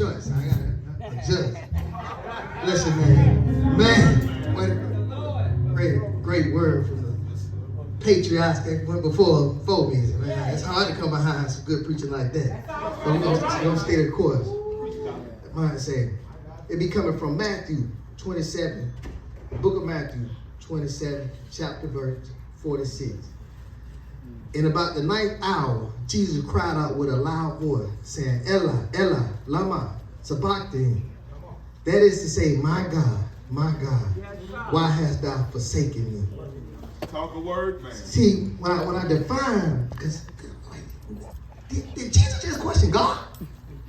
adjust. I gotta adjust. Bless your name. Man, what great word from the patriots that went before me. Man, it's hard to come behind some good preaching like that. But we're going to stay the course. Mine say, it be coming from Matthew 27, the book of Matthew 27, chapter verse 46. In about the ninth hour, Jesus cried out with a loud voice, saying, Ella, Ella, lama sabachthani. That is to say, my God, why hast thou forsaken me? Talk a word, man. See, when I define, because did Jesus just question God?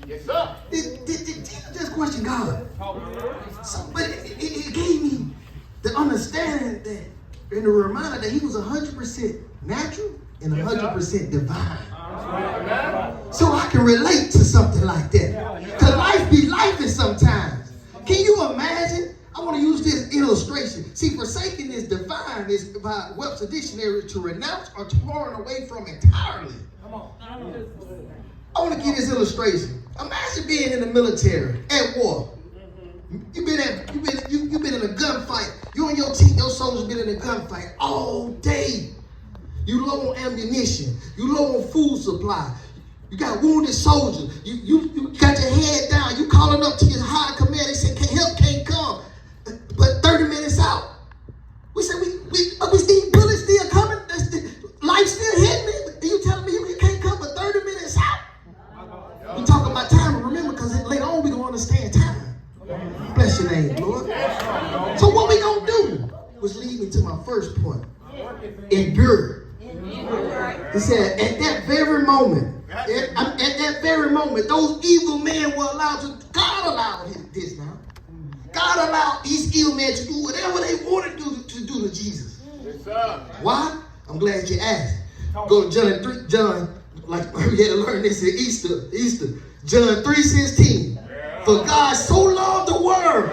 Yes, sir. Did Jesus just question God? So, but it gave me the understanding that, and the reminder that he was 100% natural and 100% divine. So I can relate to something like that. Because life be life sometimes. Can you imagine? I want to use this illustration. See, forsaken is defined is by Webster Dictionary to renounce or turn away from entirely. I want to give this illustration. Imagine being in the military at war. You've been in a gunfight. You and your team, your soldiers been in a gunfight all day. You low on ammunition. You low on food supply. You got wounded soldiers. You got your head down. You calling up to your high command. They said help can't come. But 30 minutes out, we said we see bullets still coming. Life still hitting me. You telling me you can't come but 30 minutes out? We talking about time, but remember, because later on we gonna understand time. Bless your name, Lord. So what we gonna do was lead me to my first point. Endure. He said, at that very moment, those evil men were allowed to. God allowed this now. God allowed these evil men to do whatever they wanted to do to Jesus. Why? I'm glad you asked. Go to John, like we had to learn this at Easter. John 3:16. For God so loved the world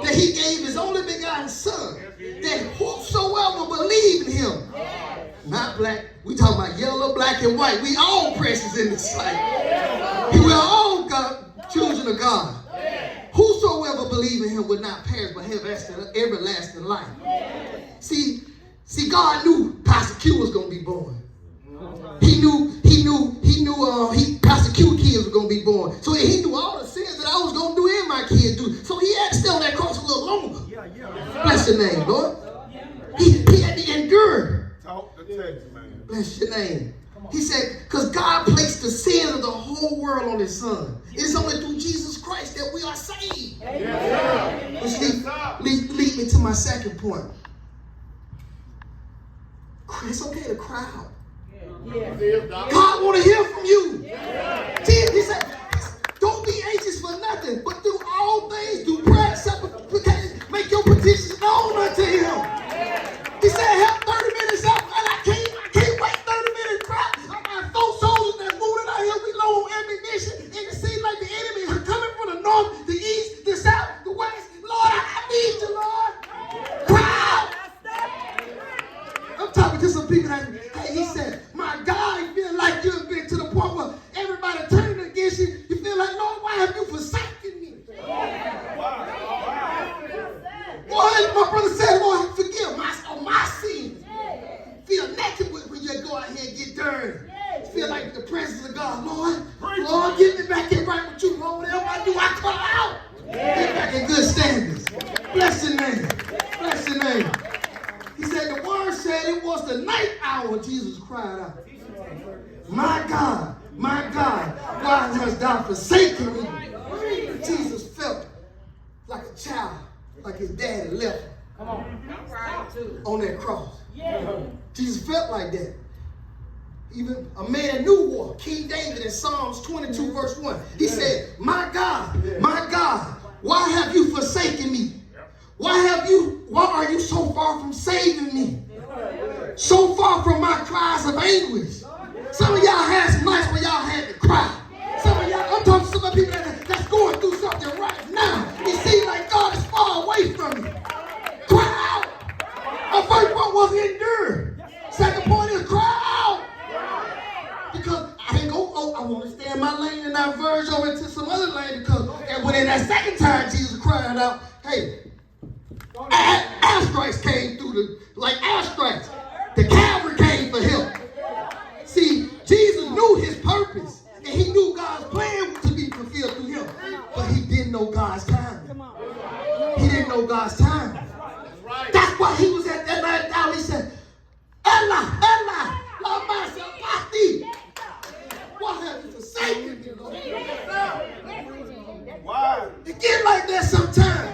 that he gave his only begotten son, that whosoever believe in him, not black, we talking about yellow, black, and white. We all precious in this sight. We are all children of God. Whosoever believe in him would not perish but have everlasting life. See, God knew Pastor Q was gonna be born. He knew Pastor Q kids were gonna be born. So he knew all the sins that I was gonna do and my kids do. So he had to stay on that cross a little longer. Bless your name, Lord. He had to endure. Talk the text, man. Bless your name. He said, because God placed the sin of the whole world on his son. It's only through Jesus Christ that we are saved. Which lead me to my second point. It's okay to cry out. God want to hear from you. He said, don't be anxious for nothing, but through all things, through prayer, supplication, make your petitions known unto him. He said, help 30 minutes out, and I can't wait 30 minutes. Cry. I got 4 soldiers that wounded out here. We low on ammunition, and it seems like the enemy is coming from the north, the east, the south, the west. Lord, I need you, Lord. Cry out. I'm talking to some people that, he said, my God, you feel like you've been to the point where everybody turning against you. You feel like, Lord, why have you forsaken me? Boy, my brother said, Lord, forgive my sins. Feel naked when you go out here and get dirty. Feel like the presence of God. Lord, get me back in right with you. Lord, whatever I do, I cry out. Get back in good standards. Bless your name. Bless your name. He said, the word said it was the ninth hour Jesus cried out. My God, why hast thou forsaken me? Jesus felt like a child, like his daddy left him on that cross. Jesus felt like that. Even a man knew war. King David in Psalms 22 verse 1. He said, my God, why have you forsaken me? Why are you so far from saving me? So far from my cries of anguish. Some of y'all had some nights where y'all had to cry. Some of y'all, I'm talking to some people that's going through something right now. It seems like God is far away from you. Cry out. My first point was endure. Second point is cry out. Because I I want to stay in my lane and not verge over into some other lane because and when in that second time Jesus cried out, hey, airstrikes came through like airstrikes. The cavalry came for him. See, Jesus knew his purpose and he knew God's plan to be fulfilled through him, but he didn't know God's time. He didn't know God's time. That's why he was at that night down. He said, Ella, Ella, lama sabachthani. Why have you forsaken me, Lord? Why? It get like that sometimes.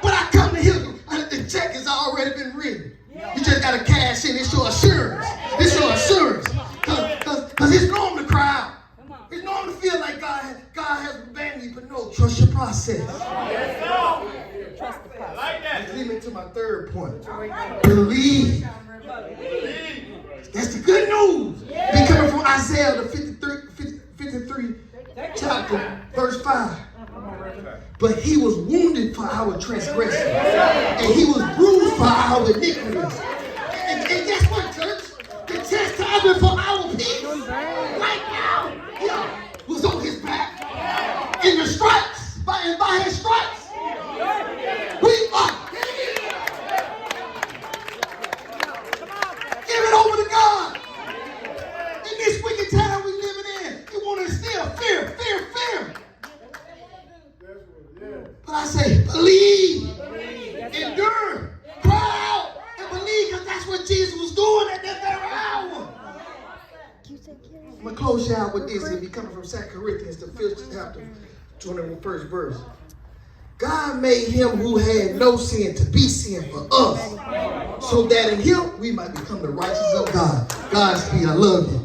But I come to him, the check has already been written. You just got to cash in. It's your assurance. It's your assurance. Because it's normal to cry out. It's normal to feel like God has abandoned you, but no, trust your process. Trust the process. Like that. Let's lead me to my third point. Believe. That's the good news. Be coming from Isaiah, the 53 chapter, verse 5. But he was wounded for our transgression, and he was bruised for our iniquities. And guess what, church? The chastisement for our peace, right now, was on his back. In the stripes, by his stripes, we are healed. Give it over to God. In this wicked time we living in, you want to instill fear. But I say, believe, endure, cry out, and believe, because that's what Jesus was doing at that very hour. I'm going to close you out with this. It'll be coming from 2 Corinthians, the 5th chapter, 21st verse. God made him who had no sin to be sin for us, so that in him we might become the righteousness of God. Godspeed, I love you.